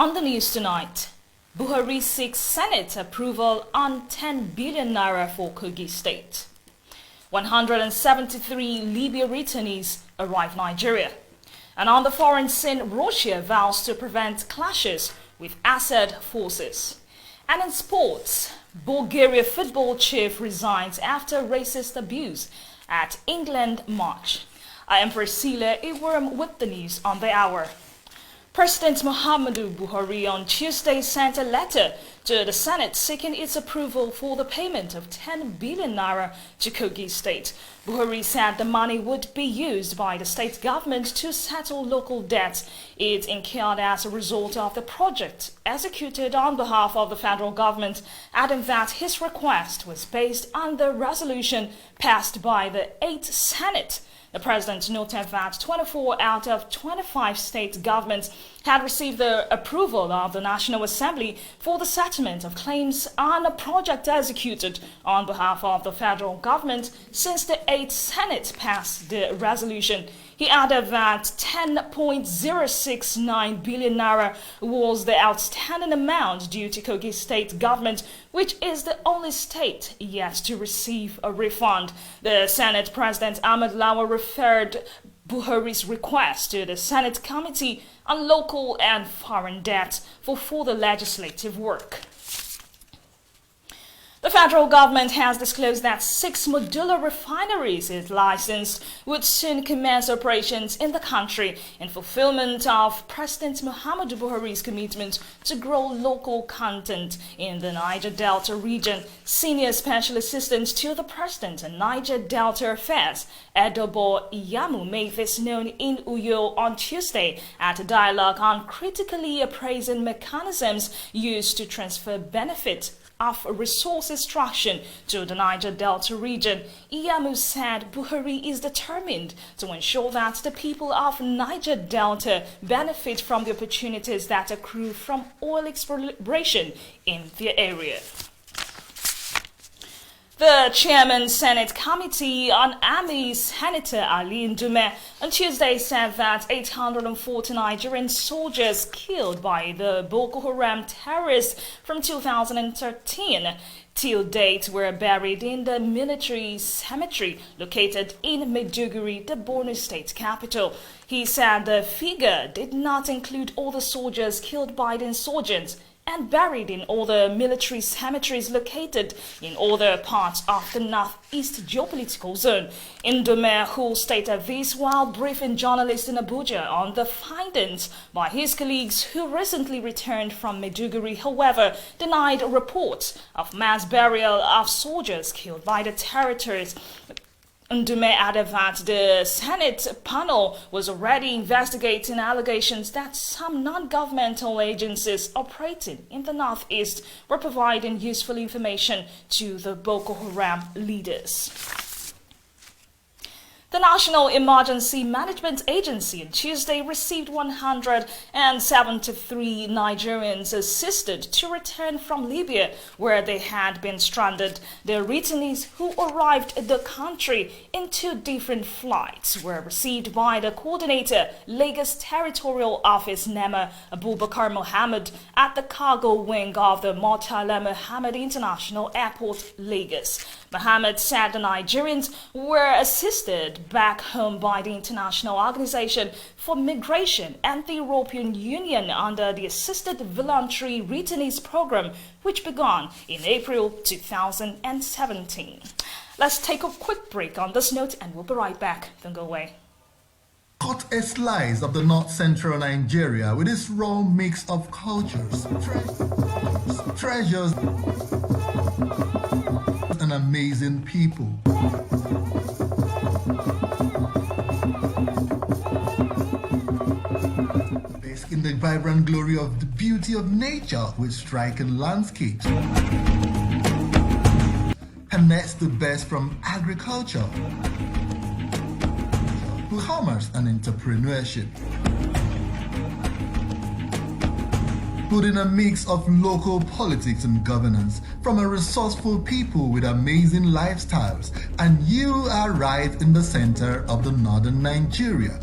On the news tonight, Buhari seeks Senate approval on 10 billion naira for Kogi State. 173 Libya returnees arrive Nigeria. And on the foreign scene, Russia vows to prevent clashes with Assad forces. And in sports, Bulgaria football chief resigns after racist abuse at England match. I am Priscilla Iworm with the news on the hour. President Muhammadu Buhari on Tuesday sent a letter to the Senate seeking its approval for the payment of 10 billion naira to Kogi State. Buhari said the money would be used by the state government to settle local debts it incurred as a result of the project executed on behalf of the federal government, adding that his request was based on the resolution passed by the 8th Senate. The president noted that 24 out of 25 state governments had received the approval of the National Assembly for the settlement of claims on a project executed on behalf of the federal government since the 8th Senate passed the resolution. He added that 10.069 billion naira was the outstanding amount due to Kogi State government, which is the only state yet to receive a refund. The Senate President Ahmed Lawan referred Buhari's request to the Senate Committee on Local and Foreign Debt for further legislative work. The federal government has disclosed that 6 modular refineries it licensed would soon commence operations in the country in fulfillment of President Muhammadu Buhari's commitment to grow local content in the Niger Delta region. Senior Special Assistant to the President on Niger Delta Affairs, Edobo Iyamu, made this known in Uyo on Tuesday at a dialogue on critically appraising mechanisms used to transfer benefit of resource extraction to the Niger Delta region. Iyamu said Buhari is determined to ensure that the people of Niger Delta benefit from the opportunities that accrue from oil exploration in the area. The chairman Senate Committee on Army, Senator Ali Ndume, on Tuesday said that 840 Nigerian soldiers killed by the Boko Haram terrorists from 2013 till date were buried in the military cemetery located in Maiduguri, the Borno state capital. He said the figure did not include all the soldiers killed by the insurgents and buried in all the military cemeteries located in other parts of the northeast geopolitical zone. Ndume, who stated this while briefing journalists in Abuja on the findings by his colleagues who recently returned from Maiduguri, however, denied reports of mass burial of soldiers killed by the terrorists. Ndume added that the Senate panel was already investigating allegations that some non-governmental agencies operating in the Northeast were providing useful information to the Boko Haram leaders. The National Emergency Management Agency on Tuesday received 173 Nigerians assisted to return from Libya, where they had been stranded. The returnees who arrived in the country in 2 different flights were received by the coordinator, Lagos Territorial Office NEMA, Abubakar Mohammed, at the cargo wing of the Murtala Mohammed International Airport, Lagos. Mohammed said the Nigerians were assisted back home by the International Organization for Migration and the European Union under the Assisted Voluntary Returnees Program, which began in April 2017. Let's take a quick break on this note and we'll be right back. Don't go away. Cut a slice of the north-central Nigeria with its raw mix of cultures, treasures, and amazing people. Bask in the vibrant glory of the beauty of nature with striking landscapes. Harness the best from agriculture, commerce and entrepreneurship. Put in a mix of local politics and governance from a resourceful people with amazing lifestyles, and you are right in the center of the northern Nigeria.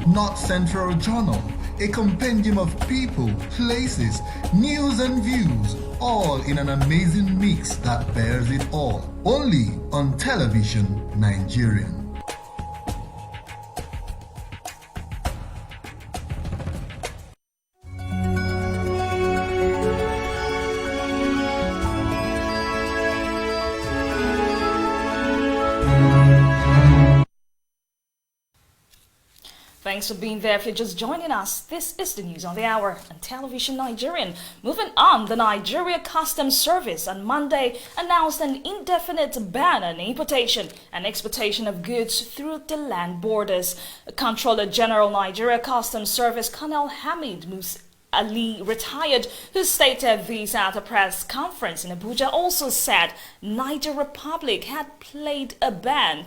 North Central Journal a compendium of people, places, news and views, all in an amazing mix that bears it all. Only on Television Nigerian. Thanks for being there. If you're just joining us, this is the news on the hour on Television Nigerian. Moving on, the Nigeria Customs Service on Monday announced an indefinite ban on importation and exportation of goods through the land borders. Controller General Nigeria Customs Service Colonel Hamid Ali, retired, who stated this at a press conference in Abuja, also said Niger Republic had placed a ban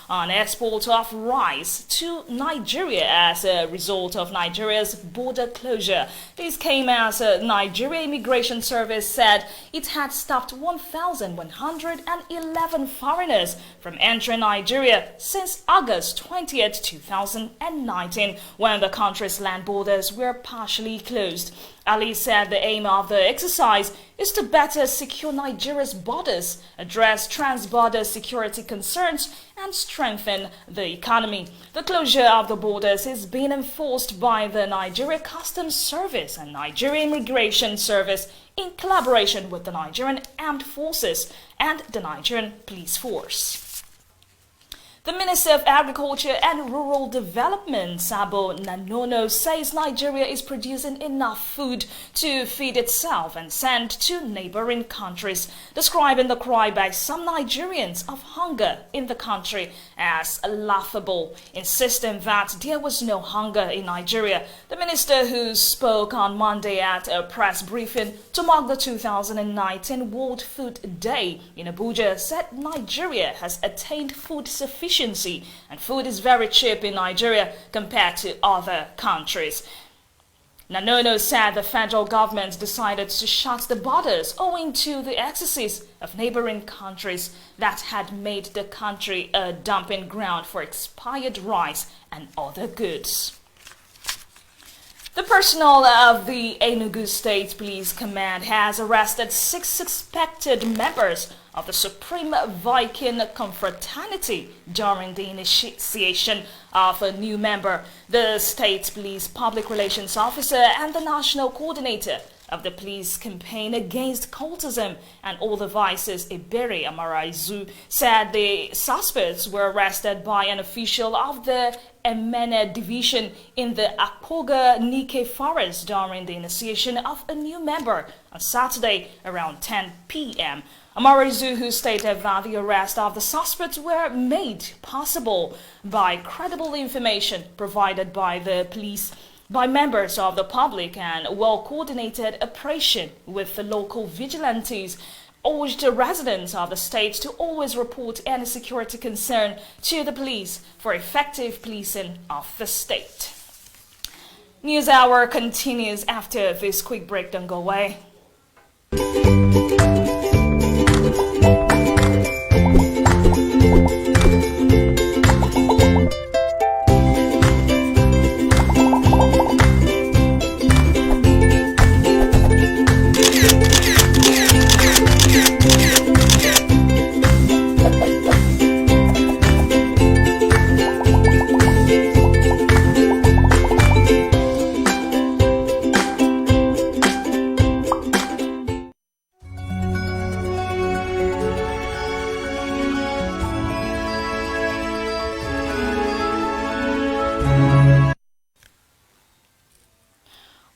on export of rice to Nigeria as a result of Nigeria's border closure. This came as Nigeria Immigration Service said it had stopped 1,111 foreigners from entering Nigeria since August 20th, 2019, when the country's land borders were partially closed. Ali said the aim of the exercise is to better secure Nigeria's borders, address trans-border security concerns, and strengthen the economy. The closure of the borders is being enforced by the Nigeria Customs Service and Nigeria Immigration Service in collaboration with the Nigerian Armed Forces and the Nigerian Police Force. The Minister of Agriculture and Rural Development, Sabo Nanono, says Nigeria is producing enough food to feed itself and send to neighboring countries, describing the cry by some Nigerians of hunger in the country as laughable, insisting that there was no hunger in Nigeria. The minister, who spoke on Monday at a press briefing to mark the 2019 World Food Day in Abuja, said Nigeria has attained food sufficiency and food is very cheap in Nigeria compared to other countries. Nanono said the federal government decided to shut the borders owing to the excesses of neighboring countries that had made the country a dumping ground for expired rice and other goods. The personnel of the Enugu State Police Command has arrested 6 suspected members of the Supreme Viking Confraternity during the initiation of a new member. The State Police Public Relations Officer and the National Coordinator of the police campaign against cultism and all the vices, Ebere Amaraizu, said the suspects were arrested by an official of the Emene Division in the Akpoga Nike Forest during the initiation of a new member on Saturday around 10 p.m. Amaraizu, who stated that the arrest of the suspects were made possible by credible information provided by the police, by members of the public, and well-coordinated operation with the local vigilantes, urged the residents of the state to always report any security concern to the police for effective policing of the state. News Hour continues after this quick break. Don't go away.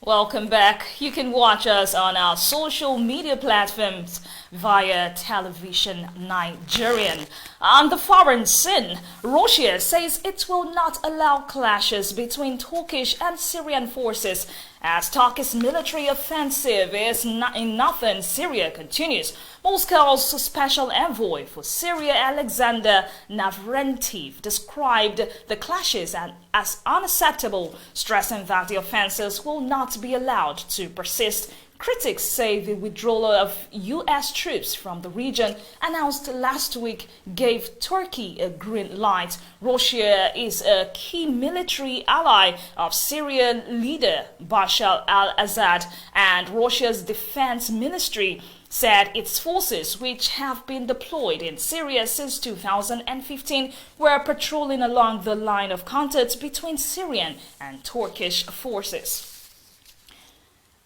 Welcome back. You can watch us on our social media platforms via Television Nigerian. On the foreign scene, Russia says it will not allow clashes between Turkish and Syrian forces as Turkey's military offensive in northern Syria continues. Moscow's special envoy for Syria, Alexander Lavrentiy, described the clashes as unacceptable, stressing that the offensives will not be allowed to persist Critics say the withdrawal of U.S. troops from the region announced last week gave Turkey a green light. Russia is a key military ally of Syrian leader Bashar al-Assad, and Russia's defense ministry said its forces, which have been deployed in Syria since 2015, were patrolling along the line of contact between Syrian and Turkish forces.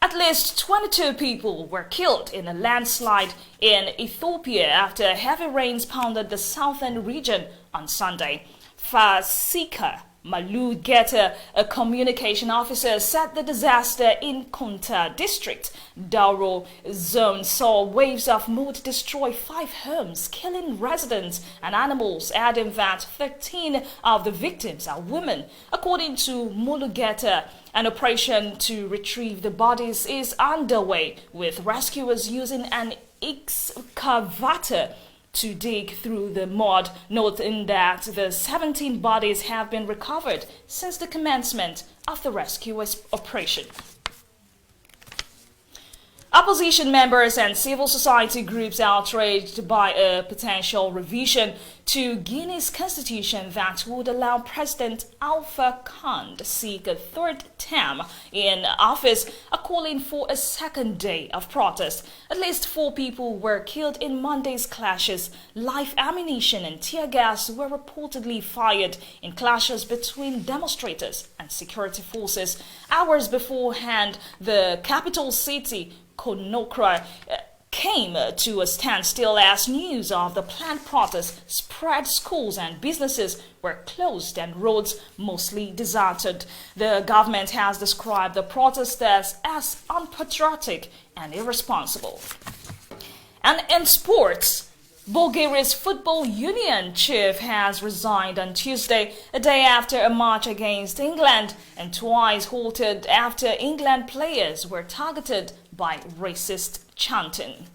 At least 22 people were killed in a landslide in Ethiopia after heavy rains pounded the southern region on Sunday. Fasika Malugeta, a communication officer, said the disaster in Kunta district, Dauro zone, saw waves of mud destroy 5 homes, killing residents and animals, adding that 13 of the victims are women. According to Malugeta, an operation to retrieve the bodies is underway, with rescuers using an excavator to dig through the mud, noting that the 17 bodies have been recovered since the commencement of the rescue operation. Opposition members and civil society groups outraged by a potential revision to Guinea's constitution that would allow President Alpha Conde to seek a 3rd term in office are calling for a second day of protest. At least 4 people were killed in Monday's clashes. Live ammunition and tear gas were reportedly fired in clashes between demonstrators and security forces. Hours beforehand, the capital city, Conakry, came to a standstill as news of the planned protest spread. Schools and businesses were closed and roads mostly deserted. The government has described the protesters as unpatriotic and irresponsible. And in sports, Bulgaria's football union chief has resigned on Tuesday, a day after a march against England, and twice halted after England players were targeted by racist chanting.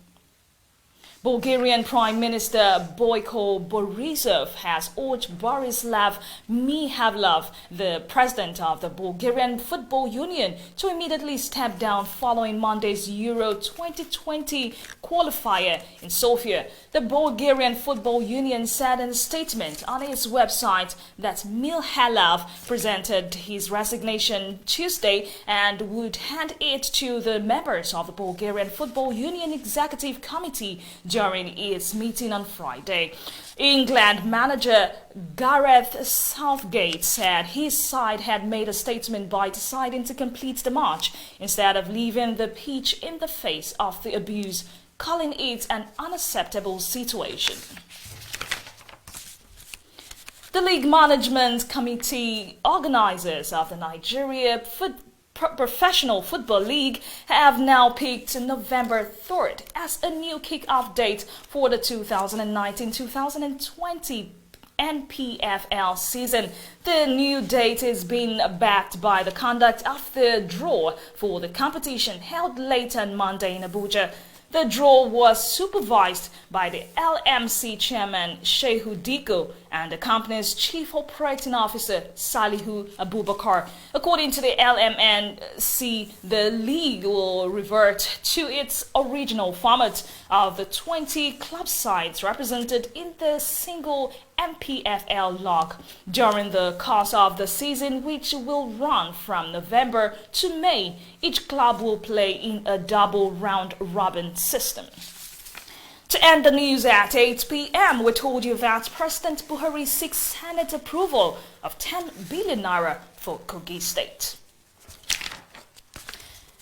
Bulgarian Prime Minister Boyko Borisov has urged Borislav Mihajlov, the president of the Bulgarian Football Union, to immediately step down following Monday's Euro 2020 qualifier in Sofia. The Bulgarian Football Union said in a statement on its website that Mihajlov presented his resignation Tuesday and would hand it to the members of the Bulgarian Football Union Executive Committee during its meeting on Friday. England manager Gareth Southgate said his side had made a statement by deciding to complete the match instead of leaving the pitch in the face of the abuse, calling it an unacceptable situation. The League Management Committee organizers of the Nigeria Professional Football League have now picked November 3rd as a new kick-off date for the 2019-2020 NPFL season. The new date is being backed by the conduct of the draw for the competition held late on Monday in Abuja. The draw was supervised by the LMC chairman Shehu Diko and the company's chief operating officer Salihu Abubakar. According to the LMNC, the league will revert to its original format of the 20 club sides represented in the single MPFL log during the course of the season, which will run from November to May. Each club will play in a double round-robin system. To end the news at 8 p.m., we told you that President Buhari seeks Senate approval of 10 billion naira for Kogi State.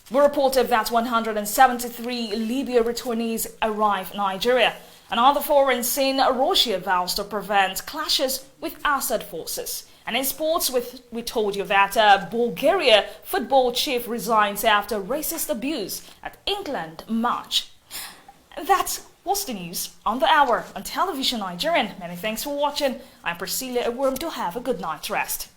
We reported that 173 Libya returnees arrived Nigeria. And on the foreign scene, Russia vows to prevent clashes with Assad forces. And in sports, we told you that Bulgaria football chief resigns after racist abuse at England match. That was the news on the hour on Television Nigerian. Many thanks for watching. I'm Priscilla Awurm. Do have a good night's rest.